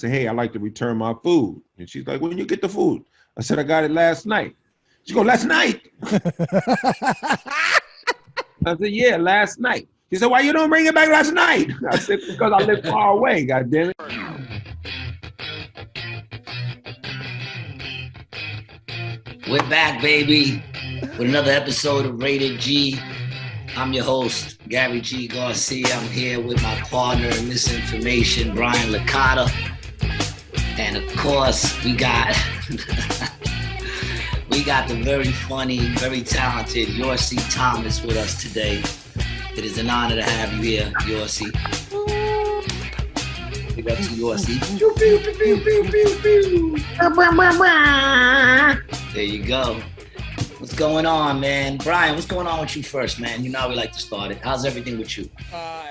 said, hey, I'd like to return my food. And she's like, when you get the food? I said, I got it last night. She goes, last night? I said, yeah, last night. She said, why you don't bring it back last night? I said, because I live far away, goddammit. We're back, baby, with another episode of Rated G. I'm your host, Gary G. Garcia. I'm here with my partner in misinformation, Brian Licata. And of course, we got the very funny, very talented Yoursie Thomas with us today. It is an honor to have you here, Yoursie. Big up to Yoursie. There you go. What's going on, man? Brian, what's going on with you first, man? You know how we like to start it. How's everything with you?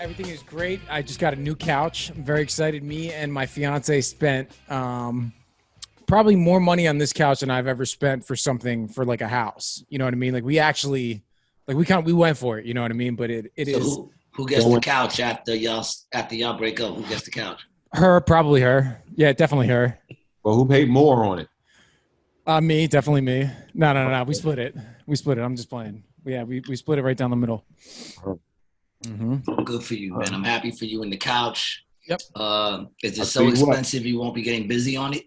Everything is great. I just got a new couch. I'm very excited. Me and my fiance spent probably more money on this couch than I've ever spent for something for like a house. You know what I mean? Like we actually, like we went for it. You know what I mean? But it so is. Who gets the couch after y'all break up? Who gets the couch? Her, probably her. Yeah, definitely her. Well, who paid more on it? Me, definitely me. No. We split it. I'm just playing. Yeah, we split it right down the middle. Mm-hmm. Good for you, man. I'm happy for you in the couch. Yep. Is it so expensive you won't be getting busy on it?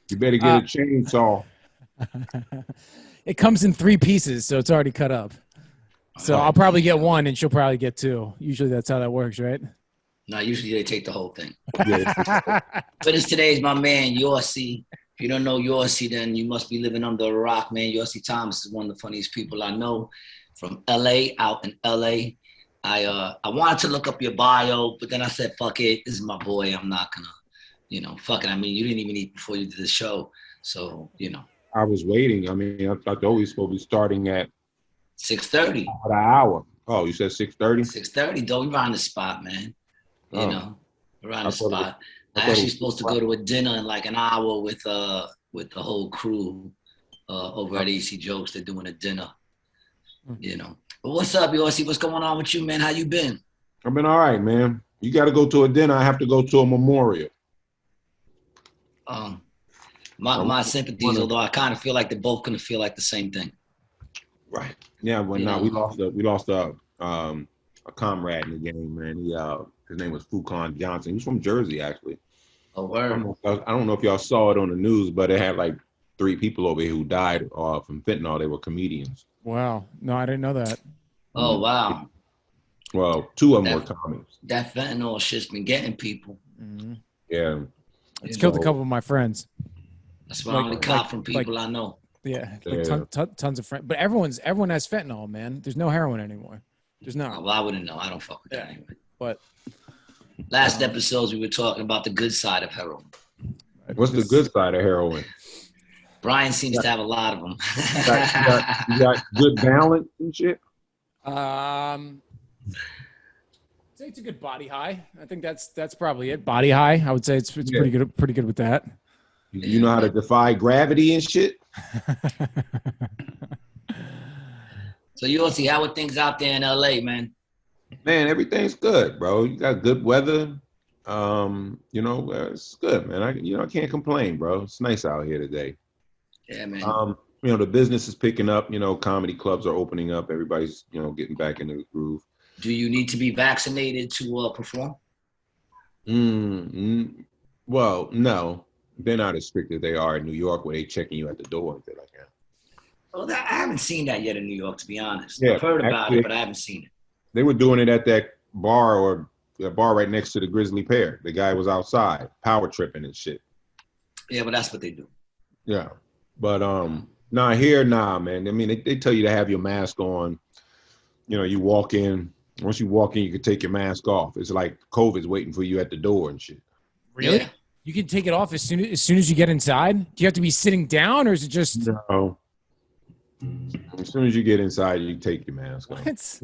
You better get a chainsaw. It comes in 3 pieces, so it's already cut up. So I'll probably get 1 and she'll probably get 2. Usually that's how that works, right? No, usually they take the whole thing. But it's today's my man, Yoursie. If you don't know Yoursie, then you must be living under a rock, man. Yoursie Thomas is one of the funniest people I know from LA, out in LA. I wanted to look up your bio, but then I said, fuck it. This is my boy. I'm not gonna, fuck it. I mean, you didn't even eat before you did the show. So, I was waiting. I mean, I thought we were supposed to be starting at 6:30. An hour. Oh, you said 6:30? 6:30, though. We're on the spot, man. We're on the spot. I actually supposed to go to a dinner in like an hour with the whole crew over at AC Jokes. They're doing a dinner, But what's up, Yoursie? What's going on with you, man? How you been? I've been all right, man. You got to go to a dinner. I have to go to a memorial. My sympathies, although I kind of feel like they're both gonna feel like the same thing. Right. Yeah. Well, we lost a comrade in the game, man. His name was Fucon Johnson. He's from Jersey, actually. Oh, word. I don't know if y'all saw it on the news, but it had like 3 people over here who died from fentanyl. They were comedians. Wow. No, I didn't know that. Oh, wow. Well, 2 of them were comics. That fentanyl shit's been getting people. Mm-hmm. Yeah. It's killed a couple of my friends. That's why I only cop from people I know. Yeah, tons of friends. But everyone has fentanyl, man. There's no heroin anymore. There's not. Well, I wouldn't know. I don't fuck with that anyway. But last episodes we were talking about the good side of heroin. What's the good side of heroin? Brian seems to have a lot of them. You got good balance and shit? I'd say it's a good body high. I think that's probably it. Body high. I would say it's pretty good with that. You know how to defy gravity and shit? So Yoursie, how are things out there in LA, man? Man, everything's good, bro. You got good weather. It's good, man. I can't complain, bro. It's nice out here today. Yeah, man. The business is picking up. Comedy clubs are opening up. Everybody's, getting back into the groove. Do you need to be vaccinated to perform? Well, no. They're not as strict as they are in New York, where they checking you at the door and shit like that. Well, I haven't seen that yet in New York, to be honest. Yeah, I've heard about it, but I haven't seen it. They were doing it at that bar or the bar right next to the Grizzly Pear. The guy was outside, power tripping and shit. Yeah, but that's what they do. Yeah. But man. I mean, they tell you to have your mask on. You walk in. Once you walk in, you can take your mask off. It's like COVID's waiting for you at the door and shit. Really? Yeah. You can take it off as soon as you get inside? Do you have to be sitting down, or is it just... No. As soon as you get inside, you take your mask off. What?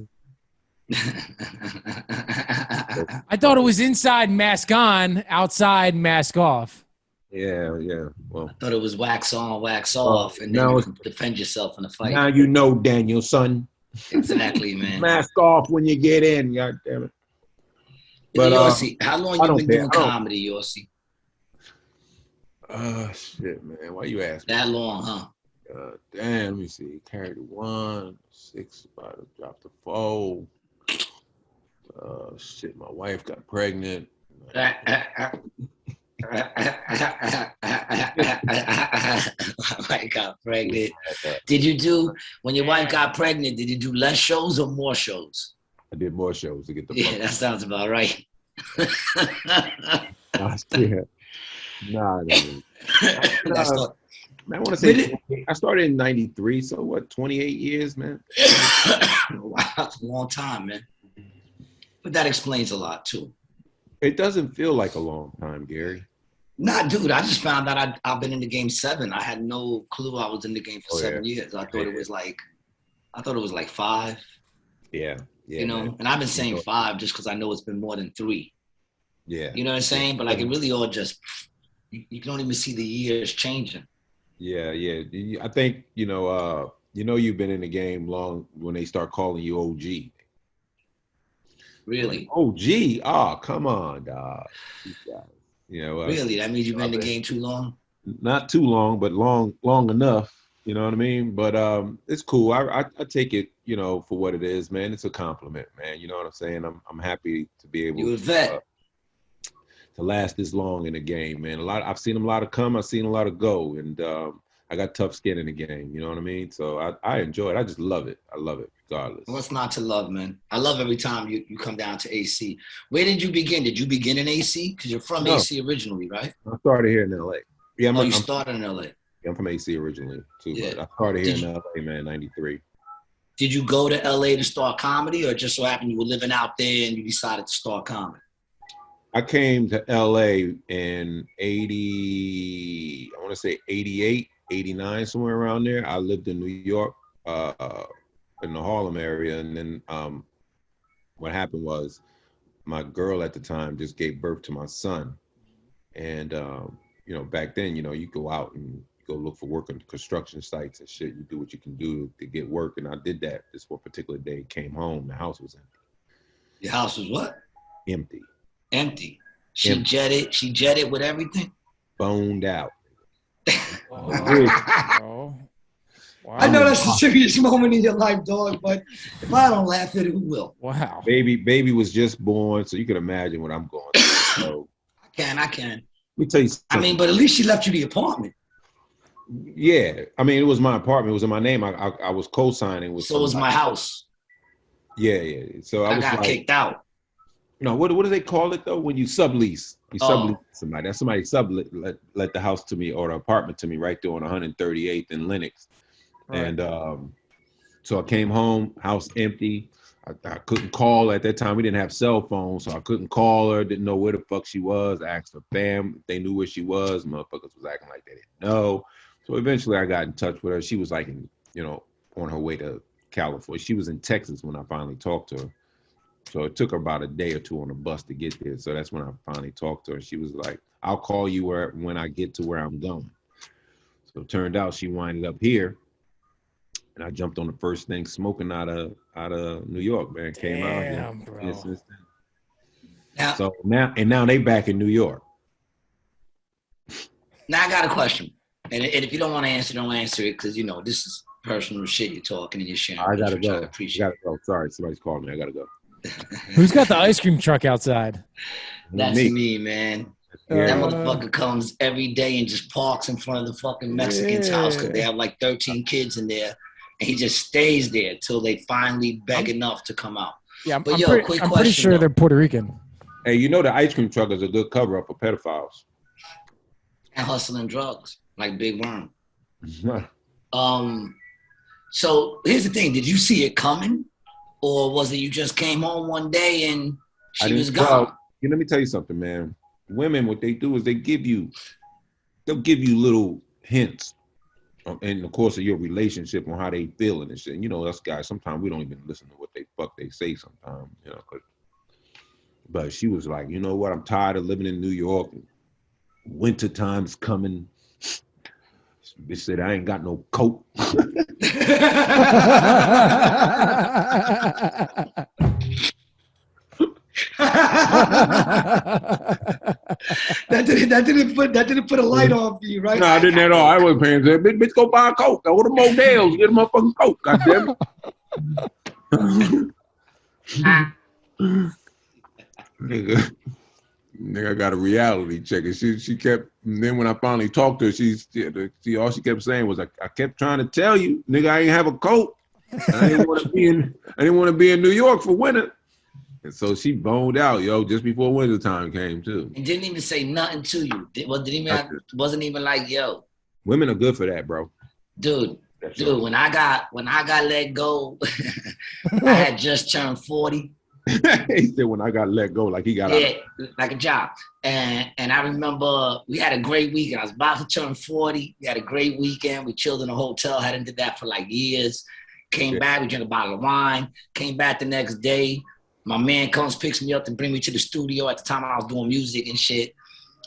I thought it was inside, mask on, outside, mask off. Yeah. Well, I thought it was wax on, wax off, and then you can defend yourself in a fight. Now you know, Daniel, son. Exactly, man. Mask off when you get in, God damn it. But Yoursie, how long you been doing comedy, Yoursie? Shit, man. Why you asking? That long, huh? Damn, let me see. Carried the 1, 6, about to drop the 4. Shit, my wife got pregnant. I got pregnant. Did you do, when your wife got pregnant, did you do less shows or more shows? I did more shows to get the Yeah, that sounds about right. Nah, man. Man, I want to say I started in 93, so what, 28 years, man? Wow, that's a long time, man. But that explains a lot, too. It doesn't feel like a long time, Gary. Nah, dude, I just found out I've been in the game 7. I had no clue I was in the game for 7 years. I thought it was like 5. Yeah. You know, man. And I've been saying 5 just because I know it's been more than 3. Yeah. You know what I'm saying? But like it really all just, you don't even see the years changing. Yeah. I think, you've been in the game long when they start calling you OG. Really? OG? Oh, come on, dog. Really? That means you've been in the game too long? Not too long, but long enough. You know what I mean? But it's cool. I take it, for what it is, man. It's a compliment, man. You know what I'm saying? I'm happy to be able to last this long in the game, man. I've seen a lot of come, I've seen a lot of go, and I got tough skin in the game. You know what I mean? So I enjoy it. I just love it. I love it, regardless. What's not to love, man? I love every time you come down to AC. Where did you begin? Did you begin in AC? Because you're from AC originally, right? I started here in LA. Yeah, you started in LA. Yeah, I'm from AC originally too, but I started here in LA, man, 93. Did you go to LA to start comedy, or just so happened you were living out there and you decided to start comedy? I came to LA in 88, 89, somewhere around there. I lived in New York, in the Harlem area. And then what happened was my girl at the time just gave birth to my son. And, back then, you go out and go look for work on construction sites and shit. You do what you can do to get work. And I did that this one particular day, came home, the house was empty. Your house was what? Empty. She jetted with everything? Boned out. Wow. I know that's a serious moment in your life, dog, but if I don't laugh at it, who will? Wow. Baby was just born, so you can imagine what I'm going through. So, I can. Let me tell you something. I mean, but at least she left you the apartment. Yeah. I mean, it was my apartment. It was in my name. I was co-signing with So it was my house. Yeah. So I got kicked out. No, what do they call it though? When you sublease, sublease somebody. That's somebody let the house to me or the apartment to me right there on 138th in Lenox. Right. And so I came home, house empty. I couldn't call at that time. We didn't have cell phones, so I couldn't call her. Didn't know where the fuck she was. I asked her fam if they knew where she was. Motherfuckers was acting like they didn't know. So eventually I got in touch with her. She was like, on her way to California. She was in Texas when I finally talked to her. So it took her about a day or two on the bus to get there. So that's when I finally talked to her. She was like, I'll call you when I get to where I'm going. So it turned out she winded up here. And I jumped on the first thing smoking out of New York, man. Came out here. Bro. So now they back in New York. Now I got a question. And if you don't want to answer, don't answer it, because this is personal shit you're talking and you're sharing. I gotta go. Sorry, somebody's calling me. I gotta go. Who's got the ice cream truck outside? That's me, man. That motherfucker comes every day and just parks in front of the fucking Mexican's house because they have like 13 kids in there. And he just stays there till they finally beg enough to come out. Yeah, I'm pretty sure they're Puerto Rican. Hey, the ice cream truck is a good cover up for pedophiles. And hustling drugs, like Big Worm. So here's the thing. Did you see it coming? Or was it you just came home one day and she was gone? Let me tell you something, man. Women, what they do is they'll give you little hints in the course of your relationship on how they feeling and shit. Us guys, sometimes we don't even listen to what they say sometimes, But she was like, you know what? I'm tired of living in New York. Winter time's coming. They said, I ain't got no coat. didn't put a light on for you, right? No, I didn't at all. I wasn't paying attention. Bitch, go buy a Coke. Go to Modell's, get a motherfucking Coke. Goddamn it. Nigga, I got a reality check. And she kept, and then when I finally talked to her, all she kept saying was, I kept trying to tell you, nigga, I ain't have a coat. I didn't want to be in New York for winter. And so she boned out, yo, just before winter time came too. And didn't even say nothing to you. Wasn't even like, yo. Women are good for that, bro. Dude, when I got let go, I had just turned 40. He said when I got let go, like he got out. Like a job. And I remember we had a great weekend. I was about to turn 40. We had a great weekend. We chilled in a hotel. Hadn't did that for like years. Came back. We drank a bottle of wine. Came back the next day. My man comes, picks me up and bring me to the studio. At the time I was doing music and shit.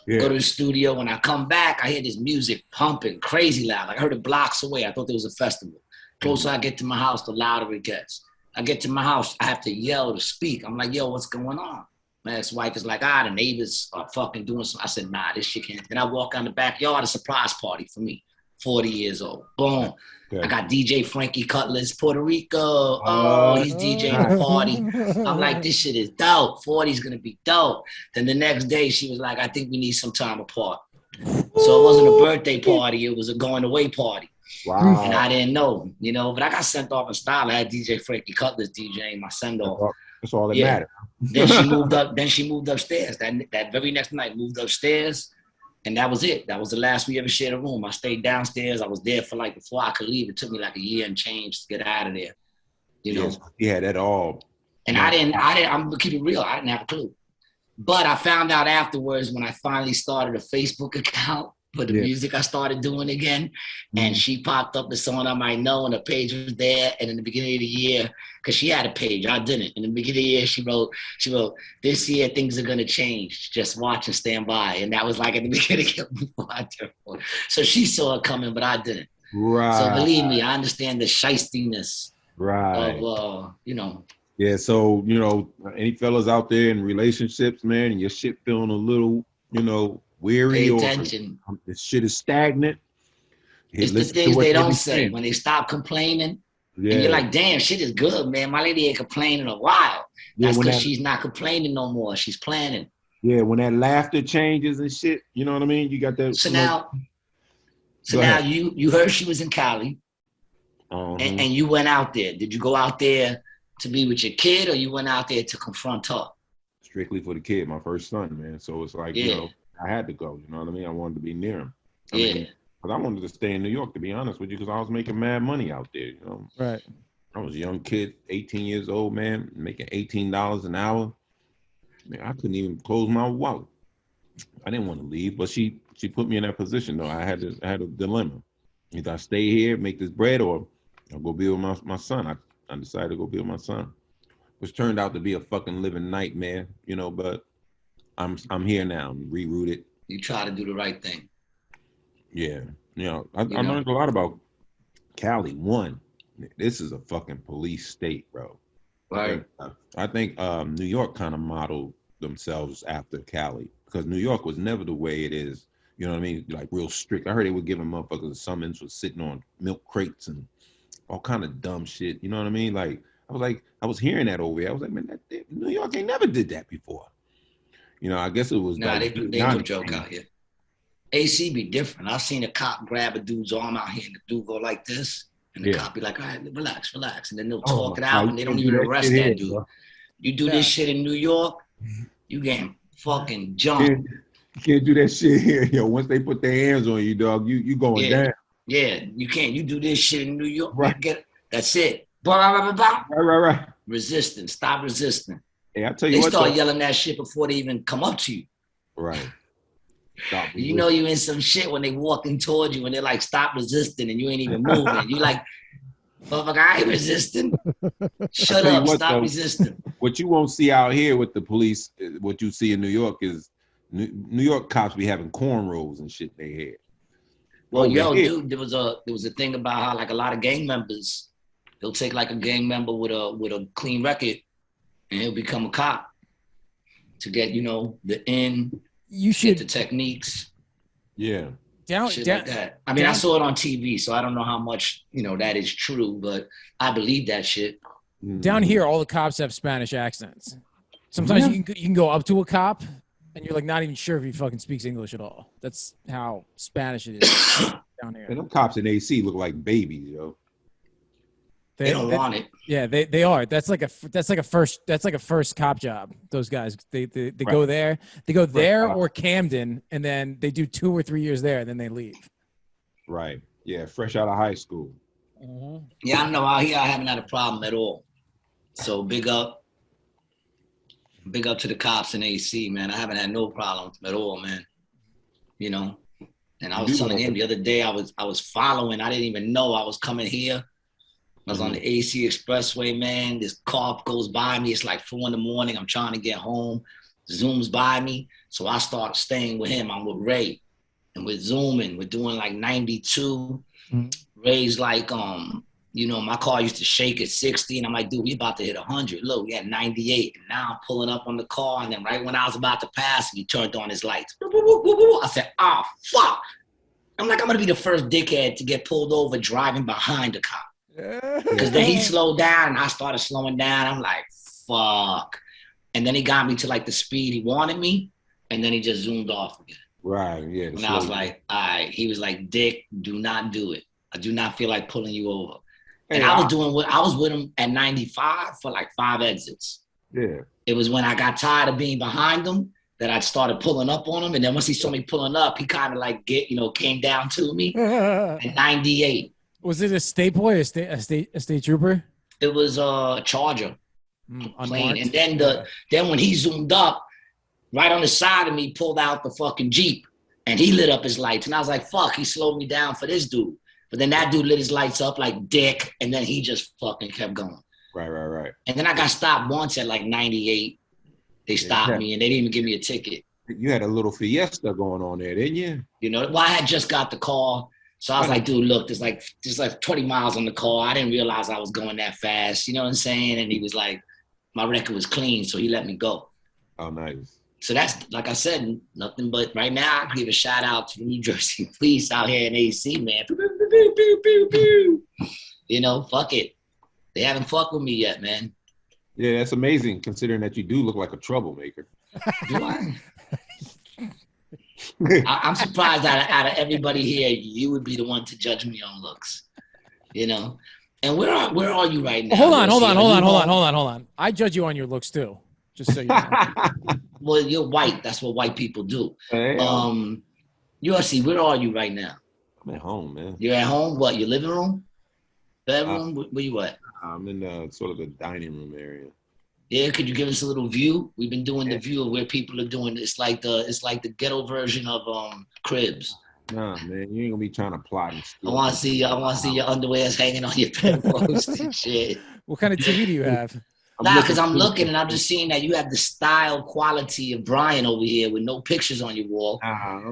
Yeah. Go to the studio. When I come back, I hear this music pumping crazy loud. Like I heard it blocks away. I thought there was a festival. Closer I get to my house, the louder it gets. I get to my house, I have to yell to speak. I'm like, yo, what's going on? My ex-wife is like, the neighbors are fucking doing something. I said, nah, this shit can't. Then I walk down the backyard, a surprise party for me, 40 years old. Boom. Okay. I got DJ Frankie Cutlass, Puerto Rico. Oh, he's DJing the party. I'm like, this shit is dope. 40's going to be dope. Then the next day, she was like, I think we need some time apart. So it wasn't a birthday party. It was a going away party. Wow. And I didn't know, but I got sent off in style. I had DJ Frankie Cutlass DJing my send off. That's all that mattered. Then she moved up. Then she moved upstairs. That very next night, moved upstairs, and that was it. That was the last we ever shared a room. I stayed downstairs. I was there for before I could leave. It took me like a year and change to get out of there. Yeah, that all. And I didn't. I'm gonna keep it real. I didn't have a clue. But I found out afterwards when I finally started a Facebook account for the music I started doing again. And she popped up as someone I might know, and her page was there. And in the beginning of the year, because she had a page, I didn't. In the beginning of the year, she wrote, this year things are gonna change. Just watch and stand by. And that was like at the beginning before I turned 40. So she saw it coming, but I didn't. Right. So believe me, I understand the shystiness of Yeah, so any fellas out there in relationships, man, and your shit feeling a little, weary, pay attention. Or this shit is stagnant. It's the things they don't say when they stop complaining. Yeah. And you're like, damn, shit is good, man. My lady ain't complaining in a while. That's because she's not complaining no more. She's planning. Yeah, when that laughter changes and shit, you know what I mean? You got that. So now you heard she was in Cali, and you went out there. Did you go out there to be with your kid, or you went out there to confront her? Strictly for the kid, my first son, man. So it's like, I had to go. You know what I mean? I wanted to be near him. I mean, because I wanted to stay in New York, to be honest with you, because I was making mad money out there. Right. I was a young kid, 18 years old, man, making $18 an hour. Man, I couldn't even close my wallet. I didn't want to leave, but she put me in that position though. I had a dilemma. Either I stay here, make this bread, or I'll go be with my son. I decided to go be with my son, which turned out to be a fucking living nightmare, but I'm here now. I'm rerouted. You try to do the right thing. Yeah. I learned a lot about Cali. One, this is a fucking police state, bro. Right. I think New York kind of modeled themselves after Cali, because New York was never the way it is. You know what I mean? Like real strict. I heard they were giving motherfuckers a summons for sitting on milk crates and all kind of dumb shit. You know what I mean? Like I was hearing that over here. I was like, man, New York ain't never did that before. I guess it was. Nah, they do joke out here. AC be different. I've seen a cop grab a dude's arm out here and the dude go like this. And the cop be like, all right, relax. And then they'll talk it out and they don't even arrest that dude. Bro. You do this shit in New York, you getting fucking jumped. You can't do that shit here. Once they put their hands on you, dog, you going down. Yeah, you can't. You do this shit in New York. Right. That's it. Right. Resisting. Stop resisting. Hey, I tell you what. They start yelling that shit before they even come up to you. Right. Stop you know you in some shit when they walking towards you and they're like, stop resisting, and you ain't even moving. You like, motherfucker, I ain't resisting. Shut up, stop resisting. What you won't see out here with the police, what you see in New York is New York cops be having cornrows and shit they had. Well, dude, there was a thing about how like a lot of gang members, they'll take like a gang member with a clean record and he'll become a cop to get, the in You get the should techniques. Yeah. Shit like that. I mean, I saw it on TV, so I don't know how much, that is true, but I believe that shit. Down here, all the cops have Spanish accents. Sometimes you can go up to a cop and you're like not even sure if he fucking speaks English at all. That's how Spanish it is down here. And them cops in AC look like babies, yo. They don't want it. Yeah, they are. That's like a first cop job. Those guys, they go there. They go there or Camden, and then they do 2 or 3 years there, and then they leave. Right. Yeah, fresh out of high school. Mm-hmm. Yeah, I know. Out here, I haven't had a problem at all. So big up to the cops in AC, man. I haven't had no problem at all, man. And I was telling him the other day, I was following. I didn't even know I was coming here. I was on the AC Expressway, man. This car goes by me. It's like 4 a.m. I'm trying to get home. Zooms by me. So I start staying with him. I'm with Ray. And we're zooming. We're doing like 92. Mm-hmm. Ray's like, my car used to shake at 60. And I'm like, dude, we about to hit 100. Look, we had 98. And now I'm pulling up on the car. And then right when I was about to pass, he turned on his lights. I said, oh, fuck. I'm like, I'm going to be the first dickhead to get pulled over driving behind a cop. Because then he slowed down and I started slowing down. I'm like, fuck. And then he got me to like the speed he wanted me. And then he just zoomed off again. Right, yeah. And I was like, all right. He was like, Dick, do not do it. I do not feel like pulling you over. And I was with him at 95 for like 5 exits. Yeah. It was when I got tired of being behind him that I started pulling up on him. And then once he saw me pulling up, he kind of like came down to me at 98. Was it a state boy, a state trooper? It was a Charger. Plane. And then then when he zoomed up, right on the side of me, pulled out the fucking Jeep, and he lit up his lights. And I was like, fuck, he slowed me down for this dude. But then that dude lit his lights up like dick, and then he just fucking kept going. Right. And then I got stopped once at like 98. They stopped me, and they didn't even give me a ticket. You had a little fiesta going on there, didn't you? Well, I had just got the car. So I was like, dude, look, there's like 20 miles on the car. I didn't realize I was going that fast. You know what I'm saying? And he was like, my record was clean, so he let me go. Oh, nice. So that's, like I said, nothing but right now, I give a shout out to the New Jersey police out here in AC, man. Fuck it. They haven't fucked with me yet, man. Yeah, that's amazing, considering that you do look like a troublemaker. Do I? I'm surprised out of everybody here, you would be the one to judge me on looks, And where are you right now? Hold on. I judge you on your looks too, just so you know. Well, you're white. That's what white people do. Hey, Yoursie, where are you right now? I'm at home, man. You're at home? What, your living room? Bedroom? Where you at? I'm in sort of the dining room area. Yeah, could you give us a little view? We've been doing the view of where people are doing. It's like the ghetto version of Cribs. Nah, man, you ain't gonna be trying to plot and steal. I want to see your underwears hanging on your bedpost and shit. What kind of TV do you have? Because I'm looking and I'm just seeing that you have the style quality of Brian over here with no pictures on your wall.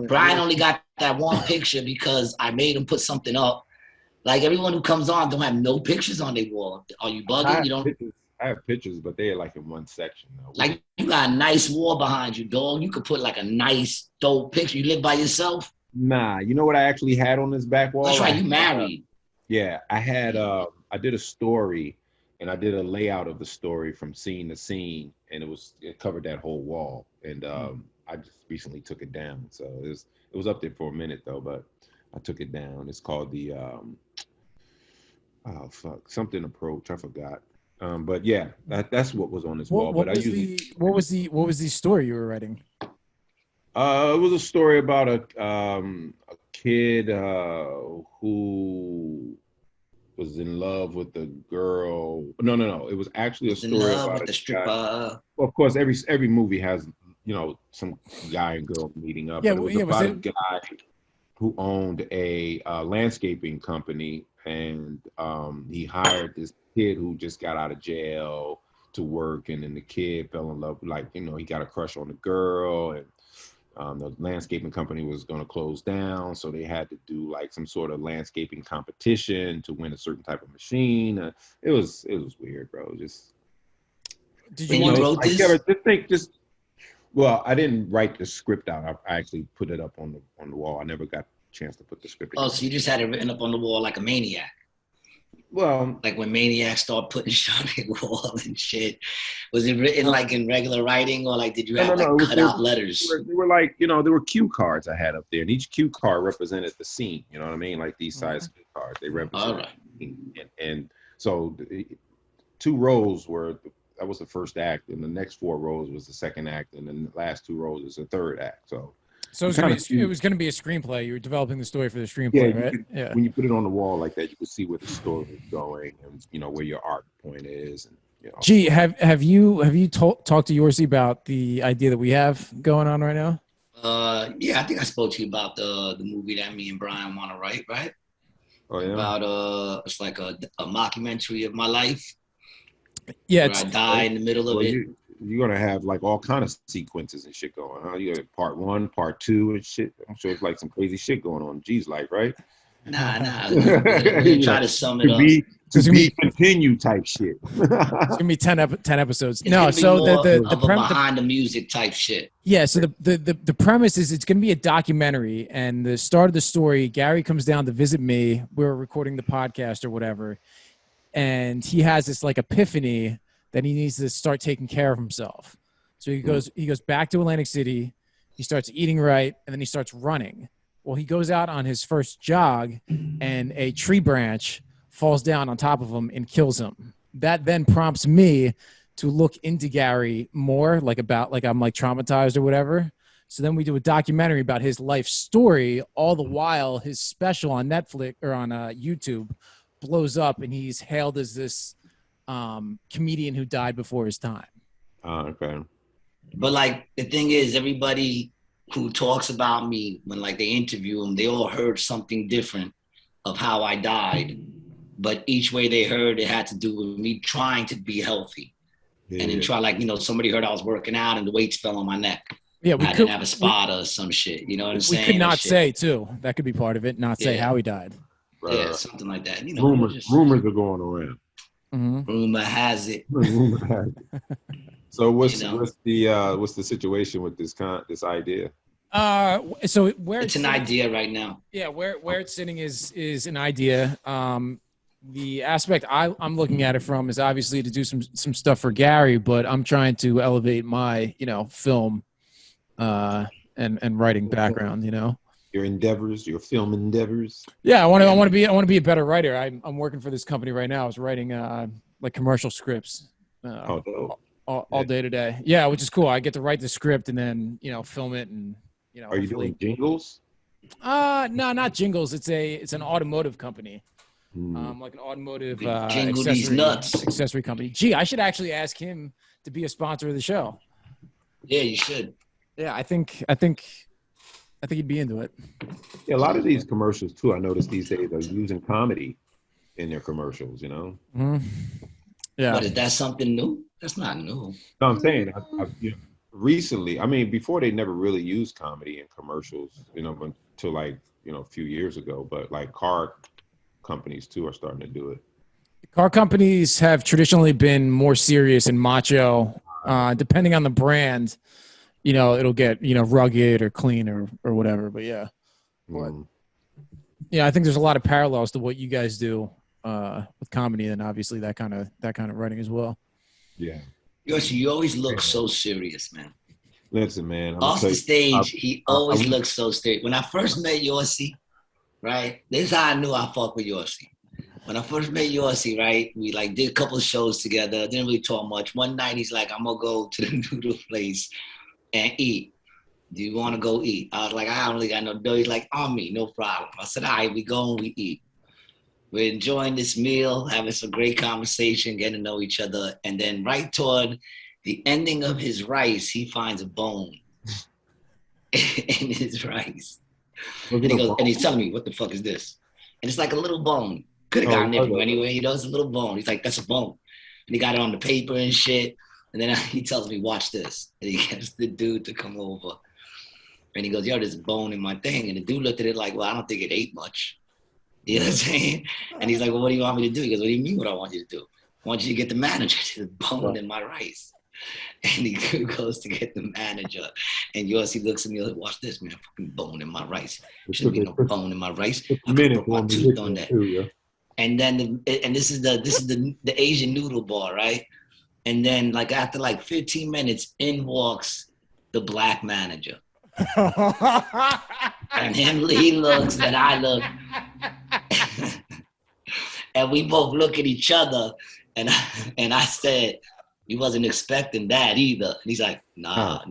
Brian only got that one picture because I made him put something up. Like everyone who comes on don't have no pictures on their wall. Are you bugging? You don't. I have pictures, but they're like in one section. Though. Like you got a nice wall behind you, dog. You could put like a nice dope picture. You live by yourself? Nah, you know what I actually had on this back wall? That's right, you married. Yeah, I had. I did a story, and I did a layout of the story from scene to scene, and it covered that whole wall. And I just recently took it down, so it was up there for a minute though, but I took it down. It's called the something approach. I forgot. But yeah, that's what was on this wall. What was the story you were writing? It was a story about a kid who was in love with a girl. No. It was actually a story about a stripper. Well, of course, every movie has some guy and girl meeting up. Yeah, but it was about a guy who owned a landscaping company, and he hired this kid who just got out of jail to work, and then the kid fell in love. He got a crush on the girl, and the landscaping company was going to close down, so they had to do like some sort of landscaping competition to win a certain type of machine. It was weird, bro. Just did you wrote this? Well, I didn't write the script out. I actually put it up on the wall. I never got a chance to put the script. Oh, so you just had it written up on the wall like a maniac. Well, like when maniacs start putting shit on the wall and shit. Was it written like in regular writing, or like did you have cut out letters? They were like, you know, there were cue cards I had up there, and each cue card represented the scene. You know what I mean? Like these size cue cards, they represent. All right. And so the 2 rows were that was the first act, and the next 4 rows was the second act, and then the last 2 rows is the third act. So it was going to be a screenplay. You were developing the story for the screenplay, right? When you put it on the wall like that, you could see where the story is going, and you know where your arc point is, and you know. Gee, have you talked to Yoursie about the idea that we have going on right now? Yeah, I think I spoke to you about the movie that me and Brian want to write, right? Oh yeah. About it's like a mockumentary of my life. Yeah, I die in the middle of it. You're gonna have like all kind of sequences and shit going on. You got part 1, part 2, and shit. I'm sure it's like some crazy shit going on in G's life, right? Nah. We're try to sum it up. To be continue type shit. It's gonna be 10 episodes. It's No, so the behind the music type shit. Yeah, so the premise is it's gonna be a documentary, and the start of the story, Gary comes down to visit me. We're recording the podcast or whatever, and he has this like epiphany that he needs to start taking care of himself. So he goes back to Atlantic City, he starts eating right, and then he starts running. Well, he goes out on his first jog, and a tree branch falls down on top of him and kills him. That then prompts me to look into Gary more, like I'm like traumatized or whatever. So then we do a documentary about his life story. All the while, his special on Netflix or on YouTube blows up, and he's hailed as this comedian who died before his time. Okay. But like the thing is, everybody who talks about me when like they interview him, they all heard something different of how I died. But each way they heard, it had to do with me trying to be healthy. Yeah. And then try like, you know, somebody heard I was working out and the weights fell on my neck. Yeah, I didn't have a spot or some shit. You know what I'm saying? We could not say too. That could be part of it. Not say how he died. Yeah, something like that. You know, rumors are going around. Mm-hmm. Rumor has it. So what's the situation with this idea? So where it's an idea right now. Yeah, where it's sitting is an idea. The aspect I'm looking at it from is obviously to do some stuff for Gary, but I'm trying to elevate my film and writing background. Your endeavors, your film endeavors. Yeah, I want to be a better writer. I'm working for this company right now. I was writing like commercial scripts all day today. Yeah, which is cool. I get to write the script and then film it and Are you doing jingles? No, not jingles. It's an automotive company. Like an automotive accessory company. Gee, I should actually ask him to be a sponsor of the show. Yeah, you should. Yeah, I think he'd be into it. Yeah, a lot of these commercials too, I noticed these days are using comedy in their commercials, Mm-hmm. Yeah. But is that something new? That's not new. No, I'm saying recently, I mean, before they never really used comedy in commercials, until like, a few years ago, but like car companies too are starting to do it. Car companies have traditionally been more serious and macho. Depending on the brand, it'll get, rugged or clean or whatever. But yeah. Yeah, I think there's a lot of parallels to what you guys do with comedy and obviously that kind of writing as well. Yeah. Yoursie, you always look so serious, man. Listen, man. Off the stage, he always looks so serious. When I first met Yoursie, right? This is how I knew I fuck with Yoursie. When I first met Yoursie, right? We like did a couple of shows together. Didn't really talk much. One night he's like, I'm gonna go to the noodle place and eat. Do you want to go eat? I was like, I don't really got no dough. He's like, on me, no problem. I said, all right, we go and we eat. We're enjoying this meal, having some great conversation, getting to know each other. And then right toward the ending of his rice, he finds a bone in his rice. And he goes, and he's telling me, what the fuck is this? And it's like a little bone. Could have gotten everywhere anyway. It's a little bone. He's like, that's a bone. And he got it on the paper and shit. And then he tells me, watch this. And he gets the dude to come over. And he goes, yo, there's a bone in my thing. And the dude looked at it like, well, I don't think it ate much. You know what I'm saying? And he's like, well, what do you want me to do? He goes, what do you mean what I want you to do? I want you to get the manager to the bone in my rice. And he goes to get the manager. And Yoursie looks at me like, watch this, man. Fucking bone in my rice. Shouldn't be no bone in my rice. I could put my tooth on that. And then, and this is the Asian noodle bar, right? And then, like, after like 15 minutes, in walks the black manager. And he looks, and I look. And we both look at each other, and I said, "You wasn't expecting that either." And he's like, "Nah."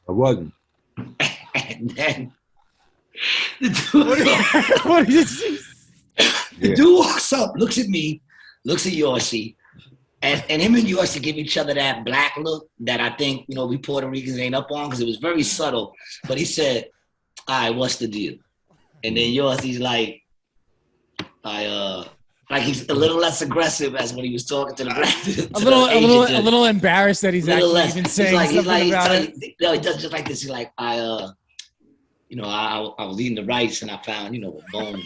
I wasn't. And then the dude walks up, looks at me, looks at Yoursie, and him and Yoursie give each other that black look that I think, we Puerto Ricans ain't up on, because it was very subtle. But he said, "All right, what's the deal?" And then Yoursie's like, like he's a little less aggressive as when he was talking to the black. A little embarrassed that he's actually even saying something about it. No, he does just like this. He's like, I was eating the rice and I found, a bone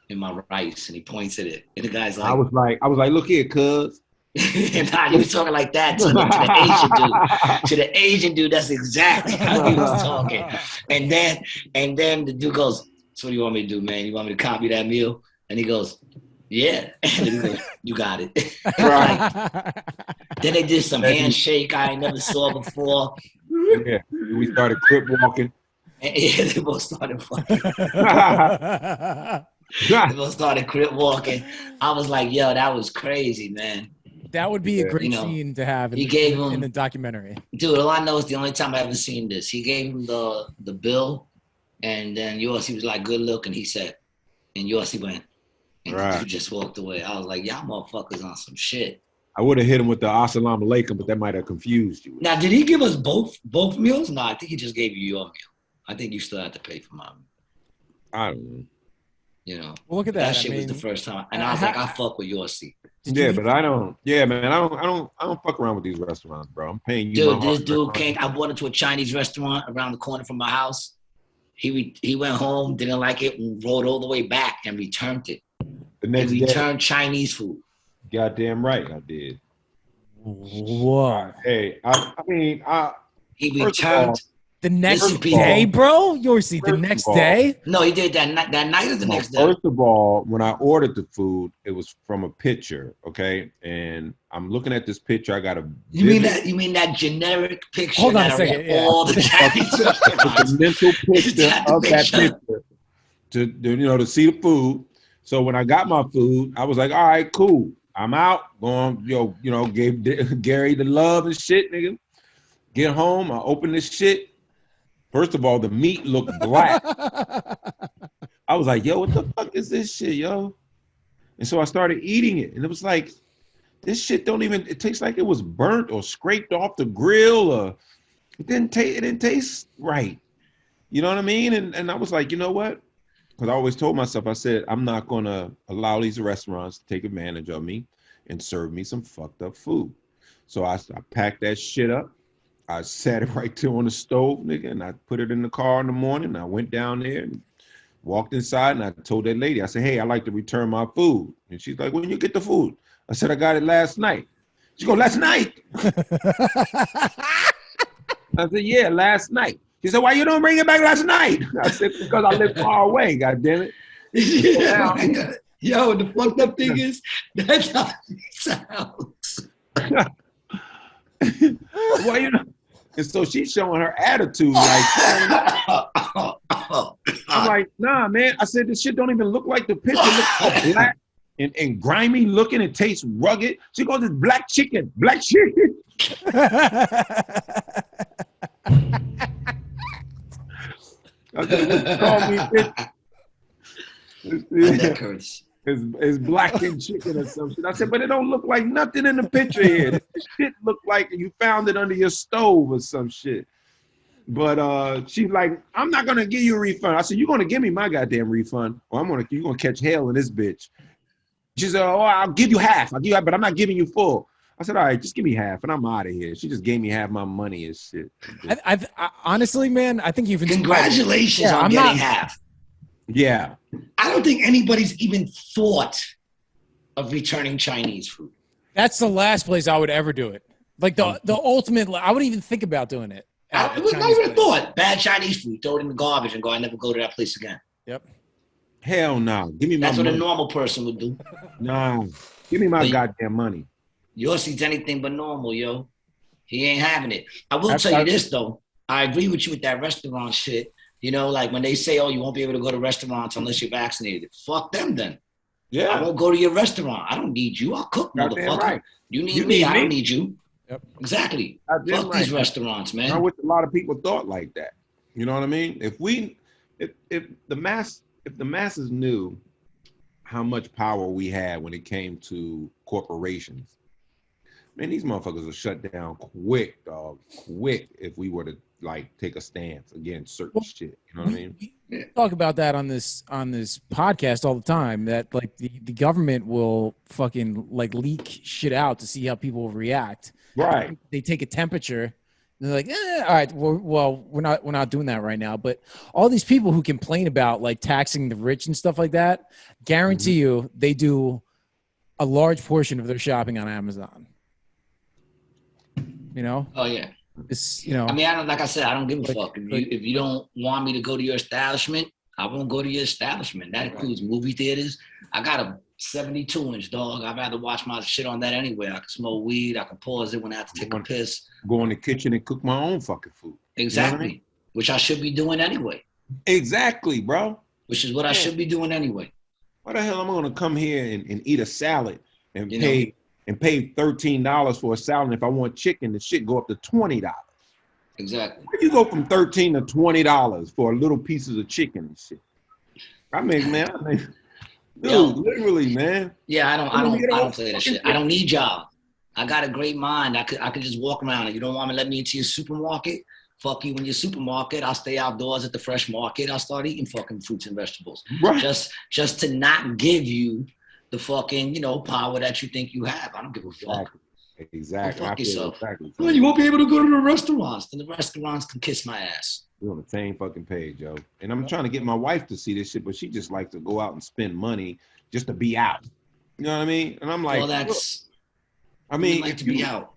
in my rice, and he points at it. And the guy's like, I was like, look here, cuz. And he was talking like that to the Asian dude. To the Asian dude, that's exactly how he was talking. And then the dude goes, "So what do you want me to do, man? You want me to copy that meal?" And he goes, "Yeah." And he goes, "You got it." Right. Then they did some handshake I ain't never saw before. Yeah, we started crip walking. And, yeah, they both started fucking. They both started crip walking. I was like, yo, that was crazy, man. That would be a great scene to have in the documentary. Dude, all I know is the only time I ever seen this. He gave him the bill, and then Yoursie was like, "Good look," and he said, and Yoursie went, and you just walked away. I was like, y'all motherfuckers on some shit. I would have hit him with the assalamu alaikum, but that might have confused you. Now, did he give us both meals? No, I think he just gave you your meal. I think you still had to pay for mine. I don't know. Well, look at that. That shit was the first time, and I was like, I fuck with Yoursie. Yeah, but I don't. Yeah, man, I don't fuck around with these restaurants, bro. I'm paying you. Dude, this dude came. I brought him to a Chinese restaurant around the corner from my house. He went home, didn't like it, and rode all the way back and returned it. The next day, returned Chinese food. Goddamn right, I did. What? Hey, he returned. The next day, bro? Yoursie, the next day? No, he did that night or the next day? First of all, when I ordered the food, it was from a picture, okay? And I'm looking at this picture. I got a. You mean that generic picture? Hold on a second. Yeah. All the Chinese restaurants. The mental picture of that picture to see the food. So when I got my food, I was like, all right, cool. I'm out. Going, gave Gary the love and shit, nigga. Get home. I open this shit. First of all, the meat looked black. I was like, yo, what the fuck is this shit, yo? And so I started eating it. And it was like, this shit it tastes like it was burnt or scraped off the grill, or it didn't taste right. You know what I mean? And I was like, you know what? Because I always told myself, I said, I'm not going to allow these restaurants to take advantage of me and serve me some fucked up food. So I packed that shit up. I sat it right there on the stove, nigga, and I put it in the car in the morning. I went down there and walked inside, and I told that lady, I said, hey, I'd like to return my food. And she's like, when you get the food? I said, I got it last night. She goes, last night? I said, yeah, last night. She said, why you don't bring it back last night? I said, because I live far away, goddammit. Yeah, yo, the fucked up thing is, that's how it sounds. Well, and so she's showing her attitude like, I'm like, nah, man. I said, this shit don't even look like the picture. It looks so black and grimy looking. It tastes rugged. She goes, this black chicken. I said, what you call me, bitch? That hurts. It's blackened chicken or some shit. I said, but it don't look like nothing in the picture here. This shit look like you found it under your stove or some shit. But she's like, I'm not gonna give you a refund. I said, you're gonna give me my goddamn refund, or you're gonna catch hell in this bitch. She said, oh, I'll give you half. But I'm not giving you full. I said, all right, just give me half, and I'm out of here. She just gave me half my money and shit. I honestly, man, I think you've. Congratulations on getting half. Yeah. I don't think anybody's even thought of returning Chinese food. That's the last place I would ever do it. Like the ultimate. I wouldn't even think about doing it. It was not even a thought. Bad Chinese food, throw it in the garbage and go. I never go to that place again. Yep. Hell no. Give me my That's money. what a normal person would do. Nah. Give me my goddamn money. Yoursee's anything but normal, yo. He ain't having it. I will tell you this though. I agree with you with that restaurant shit. You know, like when they say, "Oh, you won't be able to go to restaurants unless you're vaccinated." Fuck them then. Yeah. I won't go to your restaurant. I don't need you. I'll cook, motherfucker. Right. You need me. I don't need you. Yep. Exactly. Fuck these restaurants, man. I wish a lot of people thought like that. You know what I mean? If the masses knew how much power we had when it came to corporations, man, these motherfuckers will shut down quick, dog. Quick if we were to like take a stance against certain shit. You know what I mean? We talk about that on this podcast all the time, that like the government will fucking like leak shit out to see how people react. Right. They take a temperature and they're like, all right, well, we're not doing that right now. But all these people who complain about like taxing the rich and stuff like that, guarantee you they do a large portion of their shopping on Amazon. You know? Oh yeah. It's, you know, I mean, like I said, I don't give a fuck. If you don't want me to go to your establishment, I won't go to your establishment. That includes movie theaters. I got a 72-inch, dog. I'd rather watch my shit on that anyway. I can smoke weed. I can pause it when I have to take a piss. Go in the kitchen and cook my own fucking food. Exactly. You know what I mean? Which I should be doing anyway. Exactly, bro. Which is what I should be doing anyway. Why the hell am I going to come here and eat a salad and pay $13 for a salad? And if I want chicken, the shit go up to $20. Exactly. Where you go from $13 to $20 for a little pieces of chicken and shit? Dude, literally, man. Yeah, I don't play that shit. I don't need y'all. I got a great mind. I could just walk around. And you don't want to let me into your supermarket? Fuck you in your supermarket. I'll stay outdoors at the fresh market. I'll start eating fucking fruits and vegetables. Right. Just to not give you the fucking, power that you think you have. I don't give a fuck. Exactly. Fuck yourself. Exactly. Well, you won't be able to go to the restaurants. Then the restaurants can kiss my ass. We're on the same fucking page, yo. And I'm trying to get my wife to see this shit, but she just likes to go out and spend money just to be out. You know what I mean? And I'm like, well, that's. I mean, like to be out.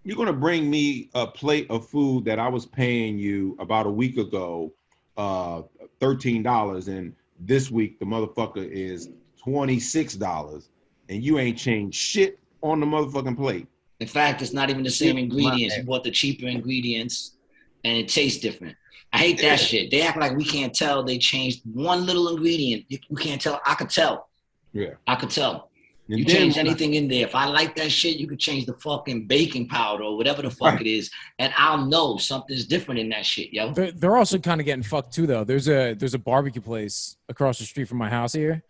You're gonna bring me a plate of food that I was paying you about a week ago, $13, and this week the motherfucker is $26, and you ain't changed shit on the motherfucking plate. In fact, it's not even the same ingredients. You bought the cheaper ingredients, and it tastes different. I hate that shit. They act like we can't tell they changed one little ingredient. You can't tell. I could tell. Yeah. I could tell. You change anything in there. If I like that shit, you could change the fucking baking powder or whatever the fuck it is, and I'll know something's different in that shit, yo. They're also kind of getting fucked too, though. There's a barbecue place across the street from my house here,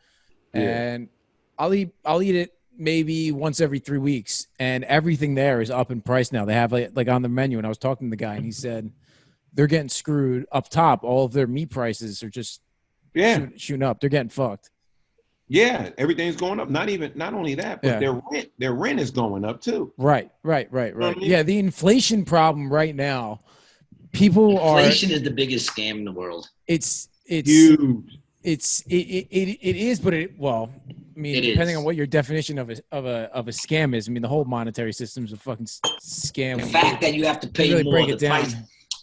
and I'll eat it maybe once every 3 weeks, and everything there is up in price now. They have like on the menu, and I was talking to the guy, and he said they're getting screwed up top. All of their meat prices are just shooting up. They're getting fucked. Yeah, everything's going up. Not only that, but their rent is going up too. Right. You know what I mean? Yeah, the inflation problem right now. Inflation is the biggest scam in the world. It's huge. It is, but depending on what your definition of a scam is. I mean, the whole monetary system is a fucking scam. The fact that you have to pay more.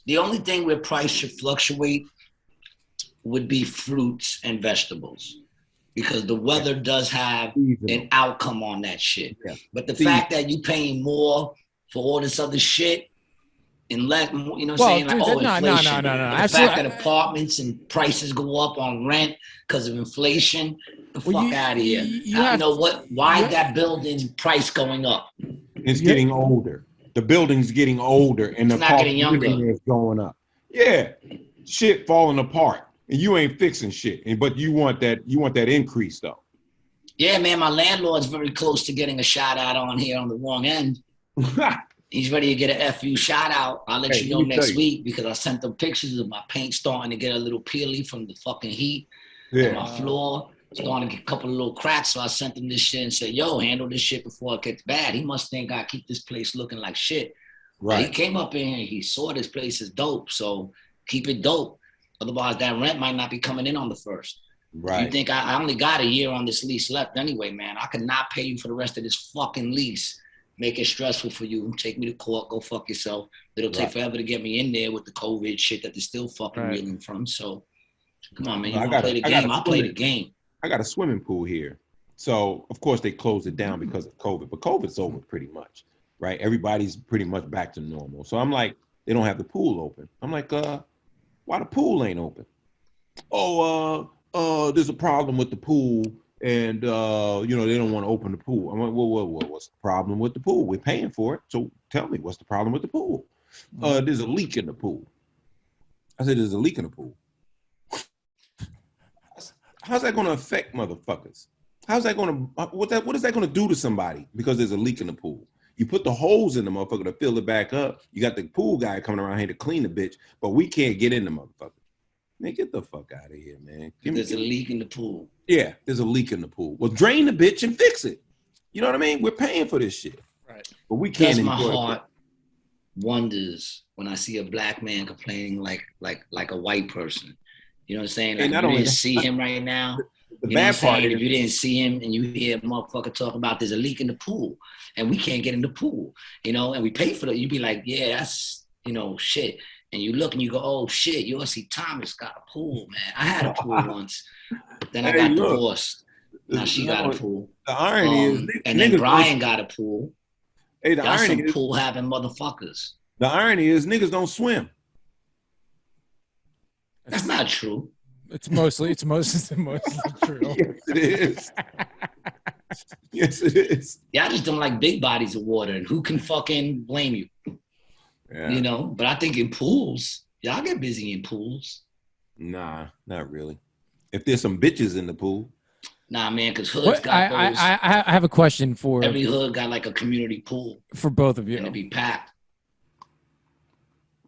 The only thing where price should fluctuate would be fruits and vegetables, because the weather does have an outcome on that shit. Yeah. But the fact that you paying more for all this other shit, and inflation. No. The fact that apartments and prices go up on rent because of inflation, fuck out of here. Why is that building's price going up? It's getting older. The building's getting older, and the cost of living is going up. Yeah, shit falling apart, and you ain't fixing shit. But you want that increase though. Yeah, man, my landlord's very close to getting a shout out on here on the wrong end. He's ready to get a FU shout out. I'll let you know next week, because I sent them pictures of my paint starting to get a little peely from the fucking heat. And my floor starting to get a couple of little cracks. So I sent him this shit and said, yo, handle this shit before it gets bad. He must think I keep this place looking like shit. Right. He came up in here, he saw this place is dope. So keep it dope. Otherwise, that rent might not be coming in on the first. Right. You think I only got a year on this lease left anyway, man. I could not pay you for the rest of this fucking lease. make it stressful for you. Take me to court. Go fuck yourself. It'll take forever to get me in there with the COVID shit that they're still fucking reeling from. So, come on, man. You want to play the game? I'll play the game. I got a swimming pool here. So, of course, they closed it down because of COVID. But COVID's over pretty much, right? Everybody's pretty much back to normal. So I'm like, they don't have the pool open. I'm like, why the pool ain't open? Oh, there's a problem with the pool. And, they don't want to open the pool. I'm like, well, what's the problem with the pool? We're paying for it. So tell me, what's the problem with the pool? There's a leak in the pool. I said, there's a leak in the pool. How's that going to affect motherfuckers? How's that going to, what is that going to do to somebody because there's a leak in the pool? You put the holes in the motherfucker to fill it back up. You got the pool guy coming around here to clean the bitch, but we can't get in the motherfucker. Man, get the fuck out of here, man. There's a leak in the pool. Yeah, there's a leak in the pool. Well, drain the bitch and fix it. You know what I mean? We're paying for this shit. Right. But we can't. That's my heart wonders when I see a black man complaining like a white person. You know what I'm saying? Like, you didn't see him right now. The bad part is, if you didn't see him and you hear a motherfucker talk about there's a leak in the pool and we can't get in the pool, and we pay for it, you'd be like, yeah, that's, shit. And you look and you go, oh shit, Yoursie Thomas got a pool, man. I had a pool once. Then I got divorced. Now she got a pool. The irony is, and then Brian got a pool. Hey, the Y'all irony some pool having motherfuckers. The irony is niggas don't swim. That's not true. It's mostly true. Yes, it is. Yes, it is. Y'all just don't like big bodies of water, and who can fucking blame you? Yeah. But I think in pools, y'all get busy in pools. Nah, not really. If there's some bitches in the pool. Nah, man, because hoods got those. I have a question for every hood got like a community pool for both of you, and it'd be packed.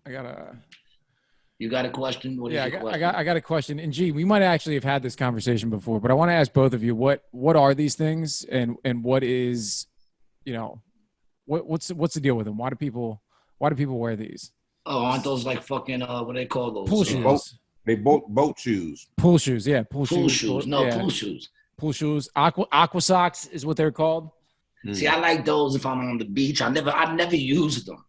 You got a question? What is your question? I got a question. And gee, we might actually have had this conversation before, but I want to ask both of you what are these things and what is, what's the deal with them? Why do people wear these? Oh, aren't those like fucking what do they call those? Pool shoes. They boat shoes. Pool shoes, yeah. Pool shoes. Pool shoes. Pool shoes. Aqua socks is what they're called. See, I like those if I'm on the beach. I never used them.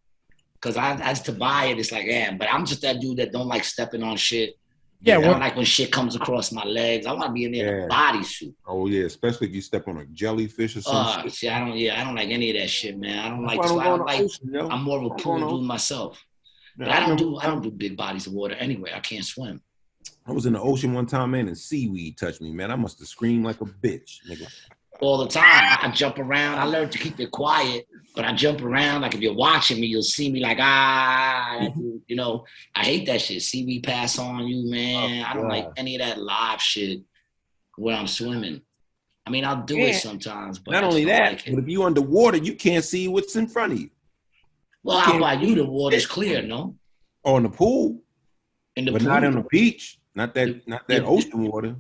Cause I had to buy it. It's like, but I'm just that dude that don't like stepping on shit. Yeah, I don't like when shit comes across my legs. I want to be in there in a bodysuit. Oh yeah, especially if you step on a jellyfish or something. See, I don't like any of that shit, man. I don't like. I'm more of a pool dude myself. But I don't do big bodies of water anyway. I can't swim. I was in the ocean one time, man, and seaweed touched me, man. I must have screamed like a bitch, nigga. All the time. I jump around. I learned to keep it quiet, but I jump around. Like if you're watching me, you'll see me like, I hate that shit. Seaweed pass on you, man. I don't like any of that live shit when I'm swimming. I mean, I'll do it sometimes, but not only that, but if you underwater, you can't see what's in front of you. Well, how about you? The water's clear, no? Oh, in the pool? But not on the beach. Not that ocean water.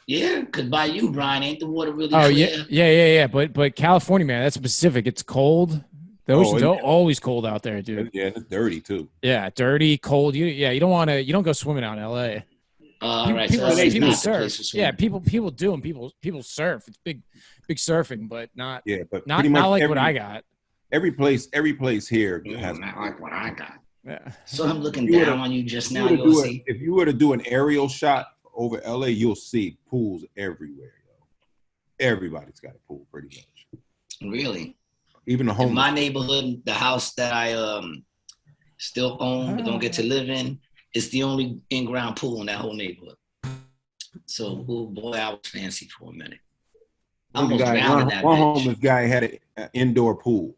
Yeah, because by you, Brian, ain't the water really clear? Yeah. But California, man, that's Pacific. It's cold. The ocean's always cold out there, dude. Yeah, it's dirty too. Yeah, dirty, cold. You don't go swimming out in LA. People surf. Yeah, people do, and people surf. It's big surfing, but not not like what I got. Every place here has not like what I got. Yeah. So I'm looking down on you just now. You'll see. If you were to do an aerial shot over LA, you'll see pools everywhere, yo. Everybody's got a pool, pretty much. Really? Even the homeless. In my neighborhood, the house that I still own but don't get to live in, it's the only in-ground pool in that whole neighborhood. So, oh boy, I was fancy for a minute. One homeless guy had an indoor pool.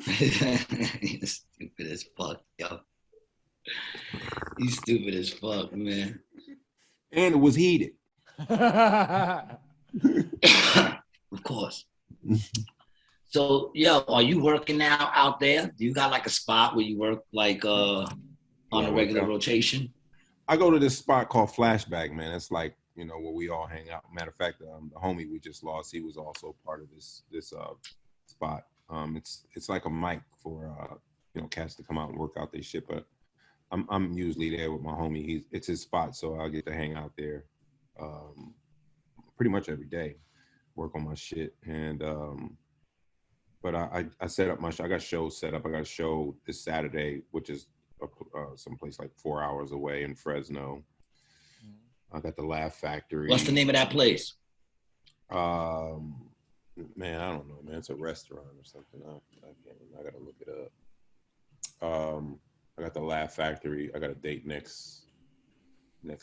He's stupid as fuck, yo. He's stupid as fuck, man. And it was heated. Of course. So, are you working now out there? Do you got like a spot where you work like on a regular rotation? I go to this spot called Flashback, man. It's like, where we all hang out. Matter of fact, the homie we just lost, he was also part of this spot. It's like a mic for cats to come out and work out their shit, but I'm usually there with my homie. It's his spot, so I get to hang out there pretty much every day, work on my shit. And But I set up I got shows set up. I got a show this Saturday, which is someplace like 4 hours away in Fresno. I got the Laugh Factory. What's the name of that place? Man, I don't know, man. It's a restaurant or something. I gotta look it up. I got the Laugh Factory. I got a date next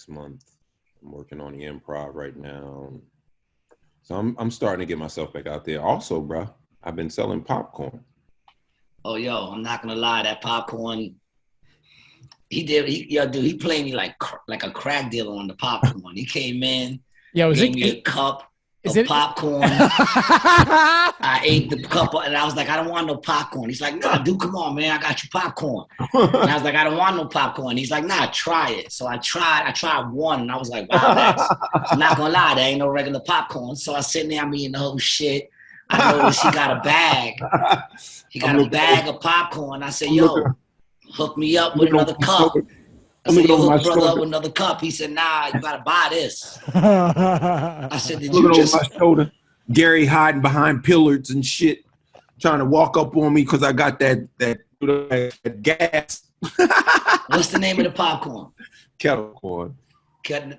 month. I'm working on the Improv right now. So I'm starting to get myself back out there. Also, bro, I've been selling popcorn. Oh, yo, I'm not gonna lie, that popcorn. He played me like a crack dealer on the popcorn. He came in, gave me a cup of popcorn. I ate the cup and I was like, I don't want no popcorn. He's like, nah, dude, come on, man, I got you popcorn. And I was like, I don't want no popcorn. He's like, nah, try it. So I tried one and I was like, wow, I'm not gonna lie, there ain't no regular popcorn. So I was sitting there, I'm eating the whole shit. I noticed he got a bag. He got a bag of popcorn. I said, yo, hook me up with another cup. I said, yo, hook brother up with another cup. He said, nah, you gotta buy this. I said, did you just... my shoulder, Gary hiding behind pillars and shit, trying to walk up on me because I got that gas. What's the name of the popcorn? Kettle corn.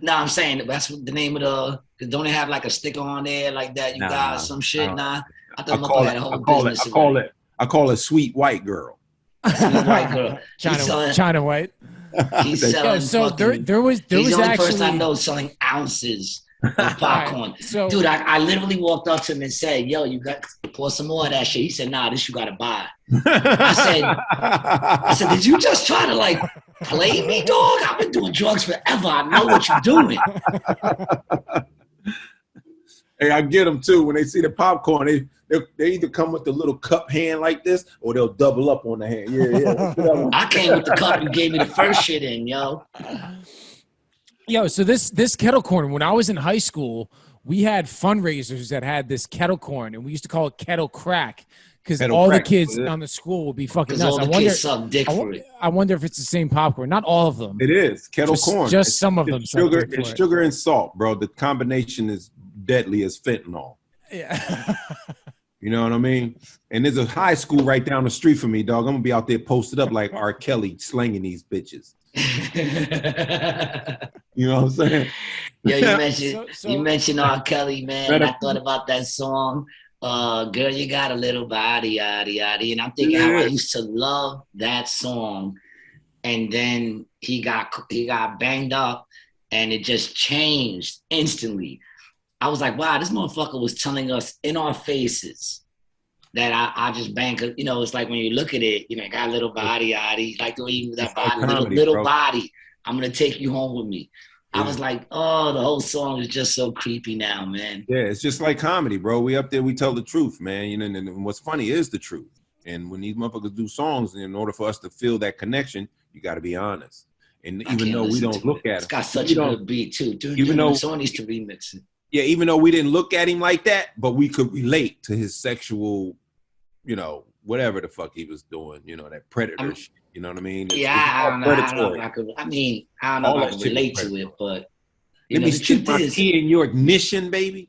No, I'm saying that's the name of the. Don't it have like a sticker on there like that? You got some shit. Nah, I thought Mother had a whole business. I call it Sweet White Girl. Sweet White Girl. China White. He's selling. So there was he's the only actually person I know selling ounces of popcorn. Right, so, dude, I literally walked up to him and said, "Yo, you got pour some more of that shit." He said, "Nah, this you gotta buy." I said, "Did you just try to like play me, dog? I've been doing drugs forever. I know what you're doing." Hey, I get them too. When they see the popcorn, they either come with the little cup hand like this, or they'll double up on the hand. Yeah. I came with the cup you gave me the first shit in, yo. Yo, so this kettle corn, when I was in high school, we had fundraisers that had this kettle corn, and we used to call it kettle crack because all the kids on the school would be fucking nuts. All the kids suck dick for it. I wonder if it's the same popcorn. Not all of them. It is kettle corn. Just some of them. It's sugar and salt, bro. The combination is deadly as fentanyl. Yeah. You know what I mean? And there's a high school right down the street from me, dog. I'm gonna be out there posted up like R. Kelly slanging these bitches. You know what I'm saying? Yeah, you mentioned R. Kelly, man. I thought about that song. Girl, you got a little body, yada yada. And I'm thinking how I used to love that song. And then he got banged up and it just changed instantly. I was like, wow, this motherfucker was telling us in our faces that I just bang. You know, it's like when you look at it, you know, got a little body, like the way you that body, little body. I'm gonna take you home with me. Yeah. I was like, oh, the whole song is just so creepy now, man. Yeah, it's just like comedy, bro. We up there, we tell the truth, man. You know, and what's funny is the truth. And when these motherfuckers do songs, in order for us to feel that connection, you got to be honest. And even though we don't look at it, it's got such a good beat too, dude. Even though someone needs to remix it. Yeah, even though we didn't look at him like that, but we could relate to his sexual, you know, whatever the fuck he was doing, you know, that predator shit, you know what I mean? I don't know if I could relate to it, but let me stick my key in your ignition, baby.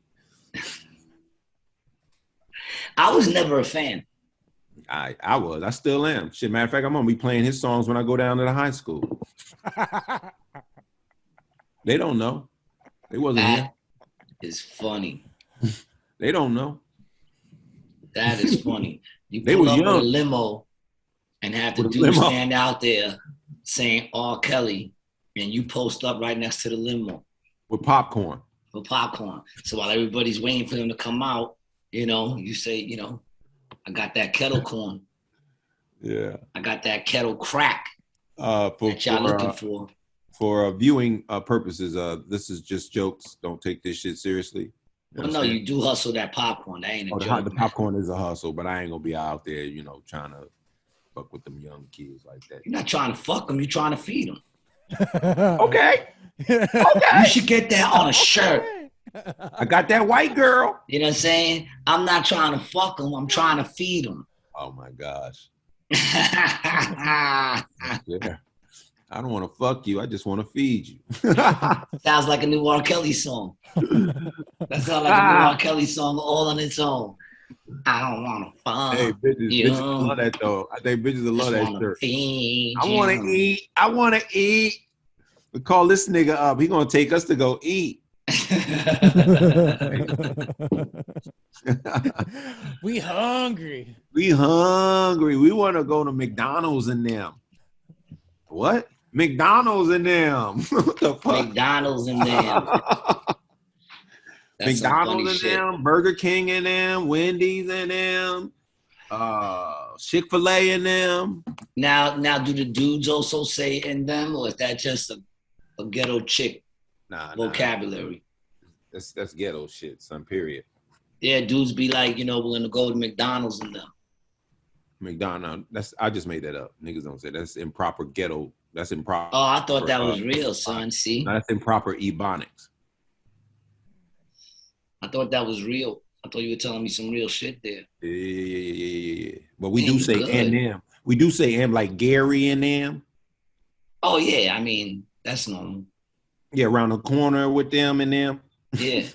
I was never a fan. I was. I still am. Shit, matter of fact, I'm gonna be playing his songs when I go down to the high school. They don't know. They wasn't here. Is funny. They don't know. That is funny. You pull up with a limo and have the dude stand out there saying R. Kelly, and you post up right next to the limo. With popcorn. So while everybody's waiting for them to come out, you know, you say, you know, I got that kettle corn. Yeah. I got that kettle crack that y'all looking for. For viewing purposes, this is just jokes. Don't take this shit seriously. Well, no, you do hustle that popcorn. That ain't a joke. The popcorn is a hustle, but I ain't gonna be out there, you know, trying to fuck with them young kids like that. You're not trying to fuck them. You're trying to feed them. Okay. You should get that on a shirt. I got that white girl. You know what I'm saying? I'm not trying to fuck them. I'm trying to feed them. Oh my gosh. Yeah. I don't want to fuck you. I just want to feed you. Sounds like a new R. Kelly song. That sounds like a new R. Kelly song all on its own. I don't want to fuck Hey, bitches love that though. I think bitches will love that shirt. I want to eat. I want to eat. We call this nigga up. He gonna take us to go eat. We hungry. We hungry. We want to go to McDonald's and them. What? McDonald's and them. What the fuck? McDonald's and them. McDonald's and them. Burger King and them. Wendy's and them. Chick-fil-A and them. Now, do the dudes also say in them, or is that just a ghetto chick vocabulary? That's ghetto shit, son. Period. Yeah, dudes be like, we're gonna go to McDonald's and them. McDonald's. I just made that up. Niggas don't say that's improper ghetto. That's improper. Oh, I thought that was real, son. See, that's improper ebonics. I thought that was real. I thought you were telling me some real shit there. Yeah. But we do say and them. We do say and like Gary and them. Oh yeah, I mean that's normal. Yeah, around the corner with them and them. Yeah,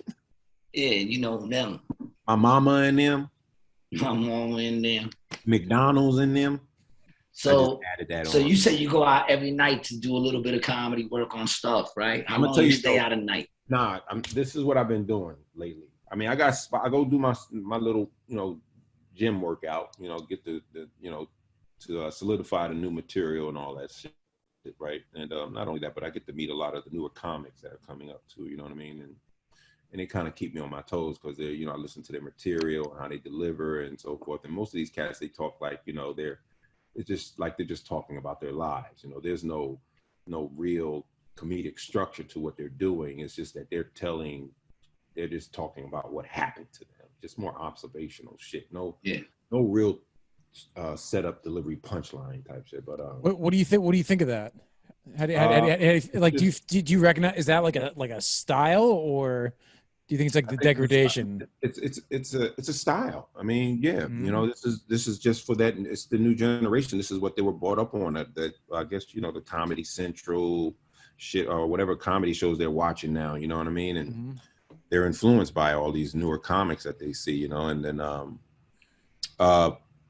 them. My mama and them. My mama and them. McDonald's and them. So you say you go out every night to do a little bit of comedy, work on stuff, right? How long you stay out at night? Nah, this is what I've been doing lately. I mean, I go do my little, gym workout, get the to solidify the new material and all that shit, right? And not only that, but I get to meet a lot of the newer comics that are coming up too, you know what I mean? And they kind of keep me on my toes because they're, I listen to their material and how they deliver and so forth. And most of these cats, they talk like, it's just like they're just talking about their lives. There's no real comedic structure to what they're doing. It's just that they're just talking about what happened to them. Just more observational shit. No real setup, delivery, punchline type shit. But what do you think? What do you think of that? How do you recognize? Is that like a style, or do you think it's like the degradation? It's a style. I mean, yeah, this is just for that. It's the new generation. This is what they were brought up on. That I guess the Comedy Central shit or whatever comedy shows they're watching now. You know what I mean? And they're influenced by all these newer comics that they see. And then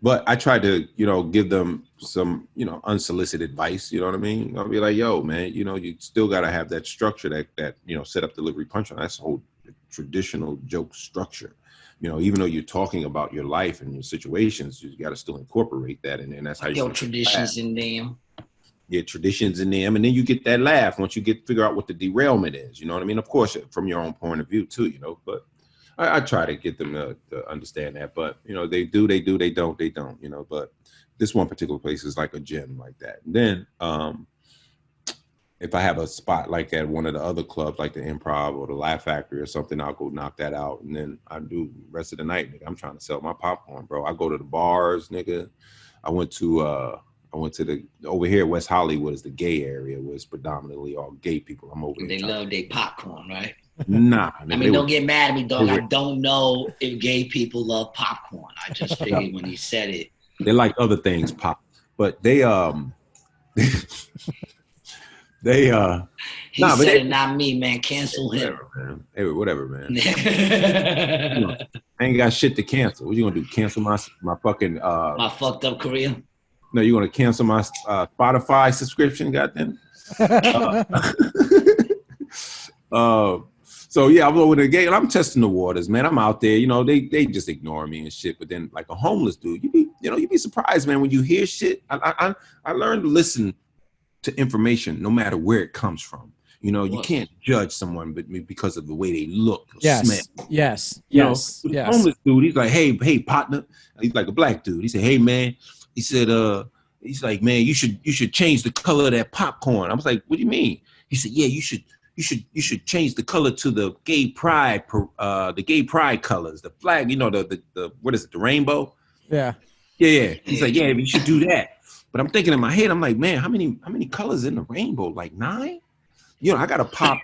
but I try to give them some unsolicited advice. You know what I mean? I'll be like, yo, man, you still got to have that structure that set up, delivery, punchline. That's the whole traditional joke structure. Even though you're talking about your life and your situations, you got to still incorporate that, and that's how you traditions in them. Yeah, traditions in them, and then you get that laugh once you figure out what the derailment is. You know what I mean? Of course, from your own point of view too. But I try to get them to understand that. But they do, they don't. But this one particular place is like a gym like that. And then if I have a spot like at one of the other clubs, like the Improv or the Laugh Factory or something, I'll go knock that out. And then I do the rest of the night, nigga. I'm trying to sell my popcorn, bro. I go to the bars, nigga. I went to the over here, West Hollywood is the gay area where it's predominantly all gay people. I'm over there. They love their popcorn, right? Nah. I mean, don't get mad at me, dog. I don't know if gay people love popcorn. I just figured when he said it. They like other things pop, but they he said it, not me, man. Cancel him. Whatever, man. I ain't got shit to cancel. What you gonna do? Cancel my fucking my fucked up career? No, you gonna cancel my Spotify subscription? Goddamn. So yeah, I'm over the gate and I'm testing the waters, man. I'm out there, they just ignore me and shit. But then like a homeless dude, you'd be surprised, man, when you hear shit. I learned to listen to information no matter where it comes from. You can't judge someone because of the way they look or smell. Yes. Homeless dude, he's like, hey, partner. He's like a black dude. He said, hey, man. He said, he's like, man, you should change the color of that popcorn. I was like, what do you mean? He said, yeah, you should change the color to the gay pride colors, the flag, the what is it, the rainbow? Yeah. Yeah. He's like, yeah, you should do that. But I'm thinking in my head, I'm like, man, how many colors in the rainbow? Like 9? I gotta pop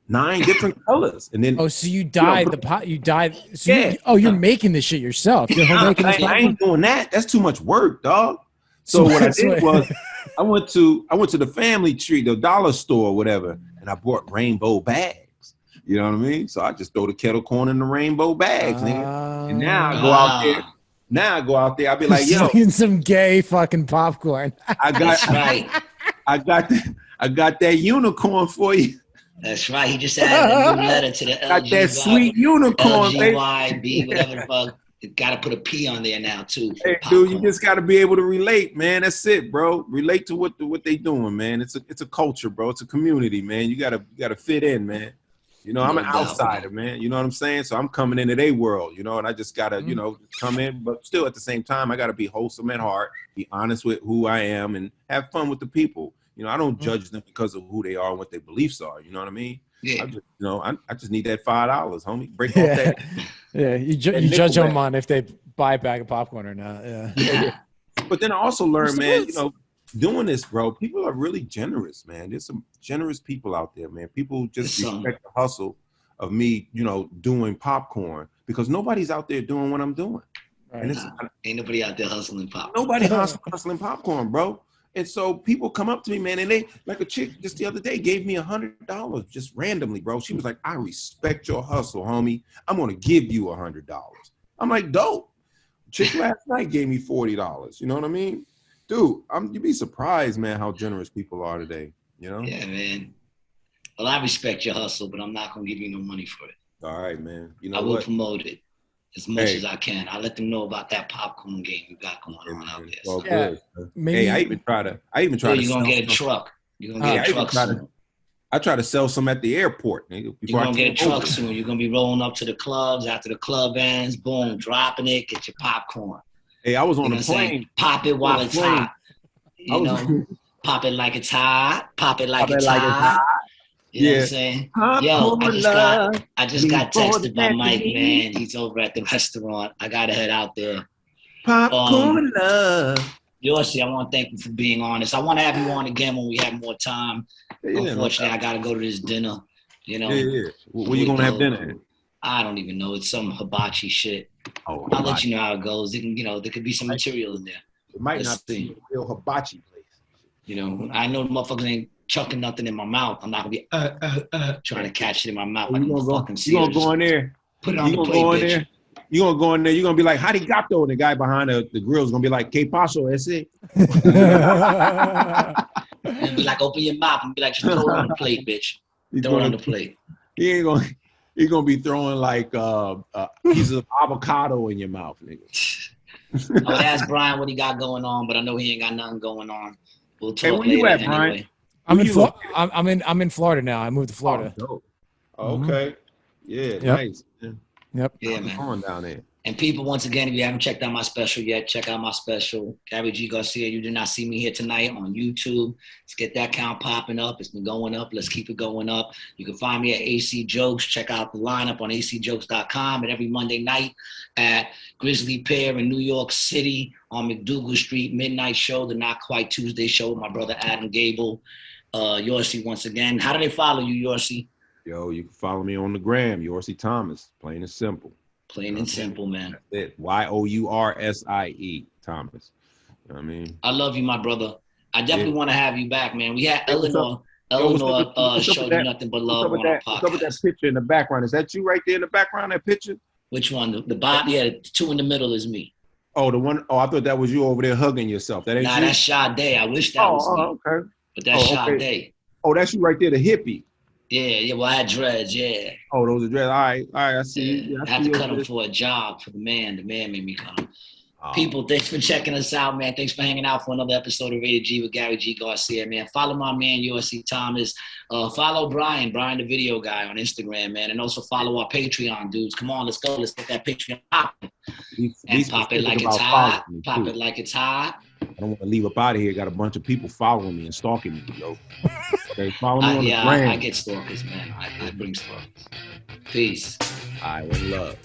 9 different colors. And then so you dyed the pot. You dyed. So yeah. You're making this shit yourself. I ain't doing that. That's too much work, dog. So what I did was I went to the family tree, the dollar store or whatever, and I bought rainbow bags. You know what I mean? So I just throw the kettle corn in the rainbow bags, nigga. And now I go out there. Now I go out there. I'll be like, yo, some gay fucking popcorn. That's right. I got that unicorn for you. That's right. He just added a new letter to the got that sweet unicorn, LGYB, whatever the fuck. Got to put a P on there now too. Hey, dude, you just got to be able to relate, man. That's it, bro. Relate to what they doing, man. It's a culture, bro. It's a community, man. You gotta fit in, man. You know, I'm an outsider, man. You know what I'm saying? So I'm coming into their world, you know, and I just gotta, you know, come in, but still at the same time, I gotta be wholesome at heart, be honest with who I am, and have fun with the people. You know, I don't judge them because of who they are and what their beliefs are. You know what I mean? Yeah. I just need that $5, homie. Break off that. Yeah, you judge them on if they buy a bag of popcorn or not. Yeah. But then I also learned, man, you know, doing this, bro, people are really generous, man. There's some generous people out there, man. People just respect the hustle of me, you know, doing popcorn because nobody's out there doing what I'm doing. Right. And ain't nobody out there hustling popcorn. Nobody hustling popcorn, bro. And so people come up to me, man, and they, like a chick just the other day gave me $100 just randomly, bro. She was like, I respect your hustle, homie. I'm going to give you $100. I'm like, dope. Chick last night gave me $40. You know what I mean? Dude, you'd be surprised, man, how generous people are today, you know? Yeah, man. Well, I respect your hustle, but I'm not going to give you no money for it. All right, man. You know I will promote it as much as I can. I'll let them know about that popcorn game you got going on out there. Well, good. Hey, I even try to you're going to get a truck. You're going to get a truck soon. I try to sell some at the airport, nigga. You're going to get a truck soon. You're going to be rolling up to the clubs after the club ends. Boom, dropping it. Get your popcorn. Hey, I was on a plane. Pop it while it's hot. You know, pop it like it's hot. Pop it like it's hot. You know what I'm saying? Yo, I just got texted by Mike, man. He's over at the restaurant. I gotta head out there. Popcorn love. Yoursie, I want to thank you for being honest. I want to have you on again when we have more time. Unfortunately, I gotta go to this dinner. You know. Yeah. Where you gonna have dinner at? I don't even know. It's some hibachi shit. I'll let you know how it goes. It can, you know, there could be some material in there. It might not be a real hibachi place. You know, I know the motherfuckers ain't chucking nothing in my mouth. I'm not gonna be trying to catch it in my mouth. You gonna go in there? Put it on the plate, bitch. You gonna go in there? You gonna be like Harigato, and the guy behind the grill is gonna be like Que paso ese? And be like, open your mouth and be like, just throw it on the plate, bitch. Throw it on the plate. He's gonna be throwing like pieces of avocado in your mouth, nigga. I would ask Brian what he got going on, but I know he ain't got nothing going on. We'll talk where you at, anyway. Brian? I'm in Florida now. I moved to Florida. Okay. Yeah. Nice. Yep. Yeah, man. On down there. And people, once again, if you haven't checked out my special yet, check out my special. Gary G. Garcia, you did not see me here tonight on YouTube. Let's get that count popping up. It's been going up. Let's keep it going up. You can find me at AC Jokes. Check out the lineup on acjokes.com. And every Monday night at Grizzly Pear in New York City on McDougal Street, midnight show, the Not Quite Tuesday show with my brother Adam Gable. Yoursie, once again. How do they follow you, Yoursie? Yo, you can follow me on the gram, Yoursie Thomas. Plain and simple. Plain and simple, man. That's it. Yoursie Thomas. You know what I mean? I love you, my brother. I definitely want to have you back, man. We had Eleanor showed you nothing but love on our podcast. What's up with that picture in the background? Is that you right there in the background, that picture? Which one? The bottom? Yeah, the two in the middle is me. Oh, the one. Oh, I thought that was you over there hugging yourself. That ain't you? That's Sade. I wish that was me. Okay. But that's Sade. Oh, that's you right there, the hippie. Yeah, well, I had dreads, yeah. Oh, those are dreads. All right, I see. Yeah, I had to cut them for a job for the man. The man made me cut them. People, thanks for checking us out, man. Thanks for hanging out for another episode of Rated G with Gary G. Garcia, man. Follow my man, Yoursie Thomas. Follow Brian the video guy on Instagram, man. And also follow our Patreon dudes. Come on, let's go. Let's get that Patreon popping. And pop it like it's hot. Pop it like it's hot. I don't want to leave up out of here. Got a bunch of people following me and stalking me, yo. Okay, follow me on the gram. I get stalkers, man. I bring stalkers. Peace. All right, one love.